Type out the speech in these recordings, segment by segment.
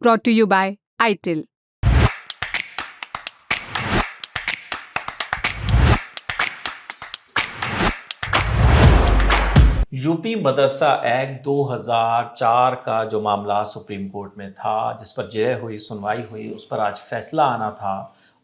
brought to you by ITIL. UP Madrasa act 2004 का जो मामला सुप्रीम कोर्ट में था, जिस पर जय हुई, सुनवाई हुई, उस पर आज फैसला आना था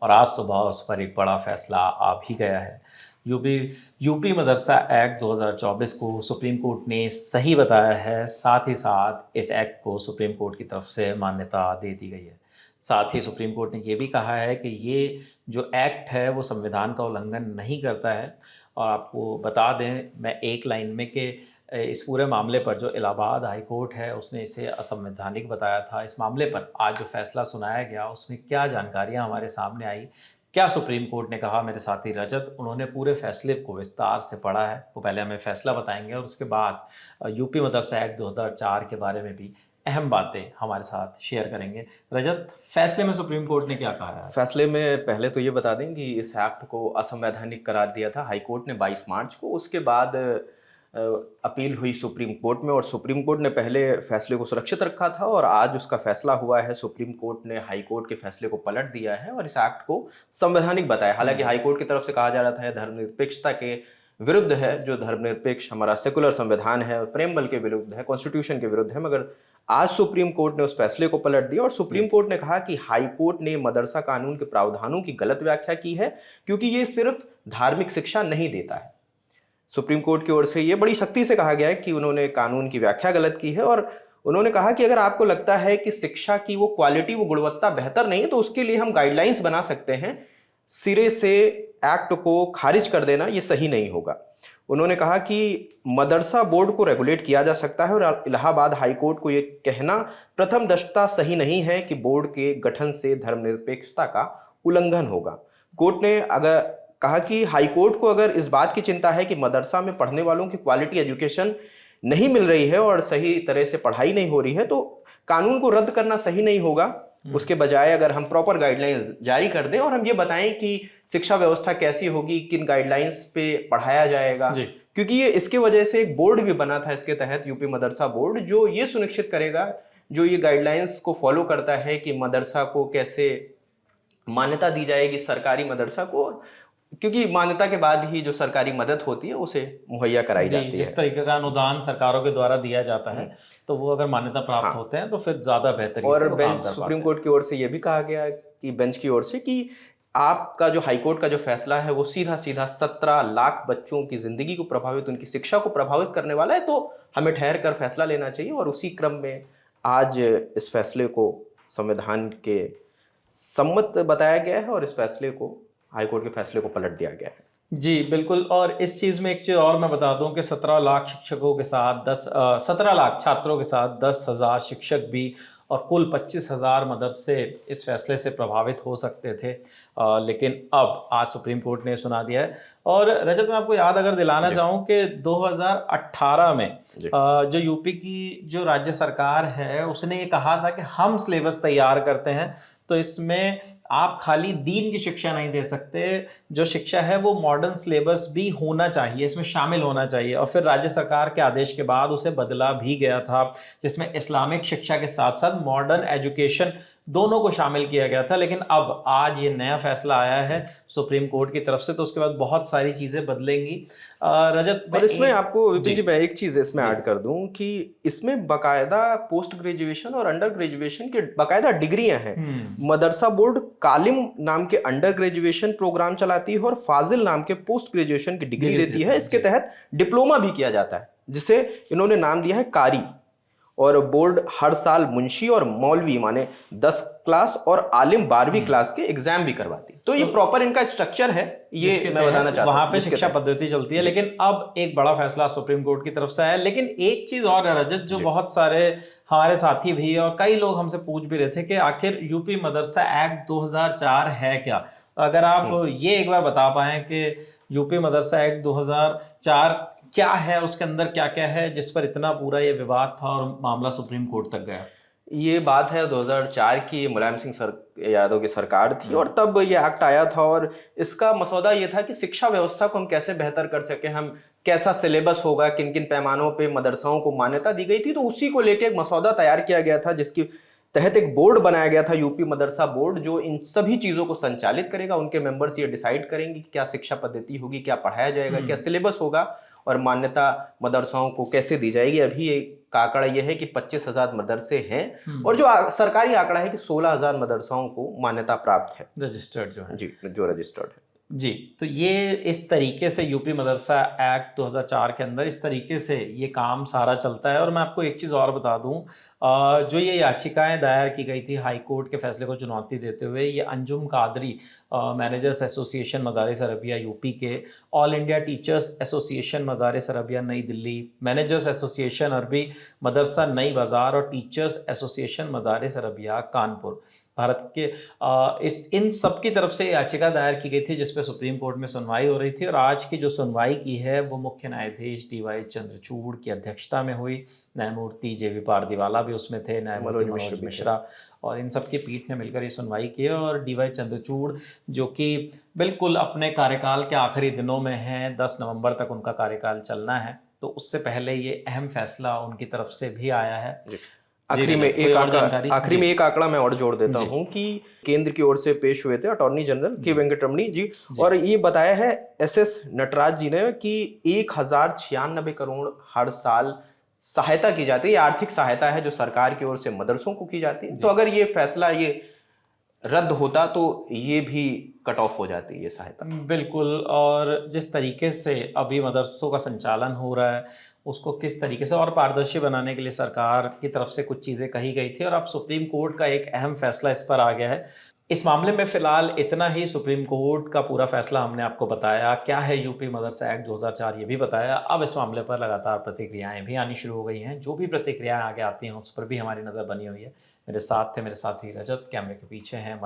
और आज सुबह उस पर एक बड़ा फैसला आ भी गया है। यूपी मदरसा एक्ट 2024 को सुप्रीम कोर्ट ने सही बताया है। साथ ही साथ इस एक्ट को सुप्रीम कोर्ट की तरफ से मान्यता दे दी गई है। साथ ही सुप्रीम कोर्ट ने ये भी कहा है कि ये जो एक्ट है वो संविधान का उल्लंघन नहीं करता है। और आपको बता दें, मैं एक लाइन में कि इस पूरे मामले पर जो इलाहाबाद हाई कोर्ट है उसने इसे असंवैधानिक बताया था। इस मामले पर आज जो फैसला सुनाया गया उसमें क्या जानकारियां हमारे सामने आई, क्या सुप्रीम कोर्ट ने कहा, मेरे साथी रजत उन्होंने पूरे फैसले को विस्तार से पढ़ा है। वो पहले हमें फैसला बताएंगे और उसके बाद यूपी मदरसा एक्ट 2004 के बारे में भी अहम बातें हमारे साथ शेयर करेंगे। रजत, फैसले में सुप्रीम कोर्ट ने क्या कहा है? फैसले में पहले तो ये बता दें कि इस एक्ट को असंवैधानिक करार दिया था हाई कोर्ट ने 22 मार्च को। उसके बाद अपील हुई सुप्रीम कोर्ट में और सुप्रीम कोर्ट ने पहले फैसले को सुरक्षित रखा था और आज उसका फैसला हुआ है। सुप्रीम कोर्ट ने हाई कोर्ट के फैसले को पलट दिया है और इस एक्ट को संवैधानिक बताया। हालांकि हाई कोर्ट की तरफ से कहा जा रहा था यह धर्मनिरपेक्षता के विरुद्ध है, जो धर्मनिरपेक्ष हमारा सेकुलर संविधान है और प्रेमबल के विरुद्ध है, कॉन्स्टिट्यूशन के विरुद्ध है। मगर आज सुप्रीम कोर्ट ने उस फैसले को पलट दिया और सुप्रीम कोर्ट ने कहा कि हाई कोर्ट ने मदरसा कानून के प्रावधानों की गलत व्याख्या की है, क्योंकि ये सिर्फ धार्मिक शिक्षा नहीं देता है। सुप्रीम कोर्ट की ओर से ये बड़ी सख्ती से कहा गया है कि उन्होंने कानून की व्याख्या गलत की है और उन्होंने कहा कि अगर आपको लगता है कि शिक्षा की वो क्वालिटी, वो गुणवत्ता बेहतर नहीं है, तो उसके लिए हम गाइडलाइंस बना सकते हैं। सिरे से एक्ट को खारिज कर देना ये सही नहीं होगा। उन्होंने कहा कि मदरसा बोर्ड को रेगुलेट किया जा सकता है और इलाहाबाद हाई कोर्ट को ये कहना प्रथम दृष्टया सही नहीं है कि बोर्ड के गठन से धर्मनिरपेक्षता का उल्लंघन होगा। कोर्ट ने अगर कहा कि हाई कोर्ट को अगर इस बात की चिंता है कि मदरसा में पढ़ने वालों की क्वालिटी एजुकेशन नहीं मिल रही है और सही तरह से पढ़ाई नहीं हो रही है, तो कानून को रद्द करना सही नहीं होगा। उसके बजाय अगर हम प्रॉपर गाइडलाइंस जारी कर दें और हम ये बताएं कि शिक्षा व्यवस्था कैसी होगी, किन गाइडलाइंस पे पढ़ाया जाएगा, क्योंकि ये इसके वजह से एक बोर्ड भी बना था इसके तहत, यूपी मदरसा बोर्ड, जो ये सुनिश्चित करेगा, जो ये गाइडलाइंस को फॉलो करता है कि मदरसा को कैसे मान्यता दी जाएगी, सरकारी मदरसा को, क्योंकि मान्यता के बाद ही जो सरकारी मदद होती है उसे मुहैया कराई जाती है। जिस तरीके का अनुदान सरकारों के द्वारा दिया जाता है, तो वो अगर मान्यता प्राप्त होते हैं तो फिर ज्यादा बेहतरीन और बेंच, सुप्रीम कोर्ट की ओर से ये भी कहा गया कि बेंच की ओर से कि आपका जो हाईकोर्ट का जो फैसला है वो सीधा सीधा 17 लाख बच्चों की जिंदगी को प्रभावित, उनकी शिक्षा को प्रभावित करने वाला है, तो हमें ठहर कर फैसला लेना चाहिए। और उसी क्रम में आज इस फैसले को संविधान के सम्मत बताया गया है और इस फैसले को, हाईकोर्ट के फैसले को पलट दिया गया है। जी बिल्कुल। और इस चीज़ में एक चीज़ और मैं बता दूं कि 17 लाख शिक्षकों के साथ 17 लाख छात्रों के साथ 10,000 शिक्षक भी और कुल 25,000 मदरसे इस फैसले से प्रभावित हो सकते थे, लेकिन अब आज सुप्रीम कोर्ट ने सुना दिया है। और रजत, मैं आपको याद अगर दिलाना चाहूँ कि 2018 में जो यूपी की जो राज्य सरकार है उसने ये कहा था कि हम सिलेबस तैयार करते हैं, तो इसमें आप खाली दीन की शिक्षा नहीं दे सकते, जो शिक्षा है वो मॉडर्न सिलेबस भी होना चाहिए, इसमें शामिल होना चाहिए। और फिर राज्य सरकार के आदेश के बाद उसे बदला भी गया था, जिसमें इस्लामिक शिक्षा के साथ साथ मॉडर्न एजुकेशन दोनों को शामिल किया गया था। लेकिन अब आज ये नया फैसला आया है सुप्रीम कोर्ट की तरफ से, तो उसके बाद बहुत सारी चीज़ें बदलेंगी। रजत, और इसमें आपको विपिन जी, मैं एक चीज़ इसमें ऐड कर दूं कि इसमें बाकायदा पोस्ट ग्रेजुएशन और अंडर ग्रेजुएशन के बाकायदा डिग्रियां हैं। मदरसा बोर्ड कालिम नाम के अंडर ग्रेजुएशन प्रोग्राम चलाती है और फाजिल नाम के पोस्ट ग्रेजुएशन की डिग्री देती है। इसके तहत डिप्लोमा भी किया जाता है, जिसे इन्होंने नाम दिया है कारी। और बोर्ड हर साल मुंशी और मौलवी माने 10 क्लास और आलिम 12वीं क्लास के एग्जाम भी करवाती है। तो ये प्रॉपर इनका स्ट्रक्चर है, ये मैं बताना चाहता हूं। वहां पे शिक्षा पद्धति चलती है। लेकिन अब एक बड़ा फैसला सुप्रीम कोर्ट की तरफ से आया। लेकिन एक चीज और है रजत, जो बहुत सारे हमारे साथी भी और कई लोग हमसे पूछ भी रहे थे कि आखिर यूपी मदरसा एक्ट 2004 है क्या। अगर आप ये एक बार बता पाएं कि यूपी मदरसा एक्ट 2004 क्या है, उसके अंदर क्या क्या है, जिस पर इतना पूरा ये विवाद था और मामला सुप्रीम कोर्ट तक गया। ये बात है 2004 की, मुलायम सिंह यादव की सरकार थी और तब ये एक्ट आया था और इसका मसौदा ये था कि शिक्षा व्यवस्था को हम कैसे बेहतर कर सके, हम कैसा सिलेबस होगा, किन किन पैमानों पे मदरसाओं को मान्यता दी गई थी, तो उसी को लेके एक मसौदा तैयार किया गया था, जिसकी तहत एक बोर्ड बनाया गया था, यूपी मदरसा बोर्ड, जो इन सभी चीज़ों को संचालित करेगा। उनके मेंबर्स ये डिसाइड करेंगे कि क्या शिक्षा पद्धति होगी, क्या पढ़ाया जाएगा, क्या सिलेबस होगा और मान्यता मदरसाओं को कैसे दी जाएगी। अभी एक आंकड़ा यह है कि 25,000 मदरसे हैं और जो सरकारी आंकड़ा है कि 16,000 मदरसाओं को मान्यता प्राप्त है, रजिस्टर्ड जो है जी, जो रजिस्टर्ड है। जी। तो ये इस तरीके से यूपी मदरसा एक्ट 2004 के अंदर इस तरीके से ये काम सारा चलता है। और मैं आपको एक चीज़ और बता दूं, जो ये याचिकाएं दायर की गई थी हाई कोर्ट के फैसले को चुनौती देते हुए, ये Anjum Qadri managers association Madaris Arabia UP के, all India teachers association Madaris Arabia Nai Delhi, managers association Arabi madrasa Nai Bazar और टीचर्स एसोसिएशन मदारिस अरबिया कानपुर, भारत के इन सब की तरफ से याचिका दायर की गई थी जिस पे सुप्रीम कोर्ट में सुनवाई हो रही थी। और आज की जो सुनवाई की है वो मुख्य न्यायाधीश डीवाई चंद्रचूड़ की अध्यक्षता में हुई। न्यायमूर्ति जेवी पारदीवाला भी उसमें थे, न्यायमूर्ति मनोज मिश्रा, और इन सब की पीठ ने मिलकर ये सुनवाई की है। और डीवाई चंद्रचूड़ जो कि बिल्कुल अपने कार्यकाल के आखिरी दिनों में हैं, 10 नवंबर तक उनका कार्यकाल चलना है, तो उससे पहले ये अहम फैसला उनकी तरफ से भी आया है। आखिरी में एक आंकड़ा मैं और जोड़ देता हूं कि केंद्र की ओर से पेश हुए थे अटॉर्नी जनरल के वेंकटरमणी जी, और ये बताया है एसएस नटराज जी ने कि 1096 करोड़ हर साल सहायता की जाती है, आर्थिक सहायता है जो सरकार की ओर से मदरसों को की जाती है। तो अगर ये फैसला ये रद्द होता तो ये भी कट ऑफ हो जाती है ये सहायता। बिल्कुल। और जिस तरीके से अभी मदरसों का संचालन हो रहा है उसको किस तरीके से और पारदर्शी बनाने के लिए सरकार की तरफ से कुछ चीज़ें कही गई थी, और अब सुप्रीम कोर्ट का एक अहम फैसला इस पर आ गया है। इस मामले में फिलहाल इतना ही। सुप्रीम कोर्ट का पूरा फैसला हमने आपको बताया, क्या है यूपी मदरसा एक्ट 2004 ये भी बताया। अब इस मामले पर लगातार प्रतिक्रियाएं भी आनी शुरू हो गई हैं। जो भी प्रतिक्रियाएं आगे आती हैं उस पर भी हमारी नज़र बनी हुई है। मेरे साथ थे मेरे साथी रजत, कैमरे के पीछे हैं।